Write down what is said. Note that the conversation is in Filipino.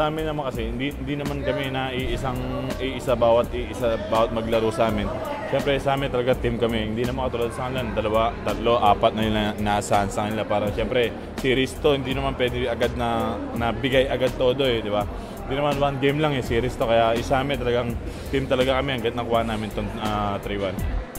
sa amin naman kasi, hindi naman kami na iisa bawat maglaro sa amin. Siyempre sa amin talaga team kami. Hindi naman katulad sa kanila, dalawa, tatlo, apat na nila naasahan sa kanila. Para siyempre, series to, hindi naman pwede agad na bigay agad todo eh, di ba? Hindi naman one game lang eh, series to. Kaya sa amin talagang team talaga kami hanggat nakuha namin itong 3-1.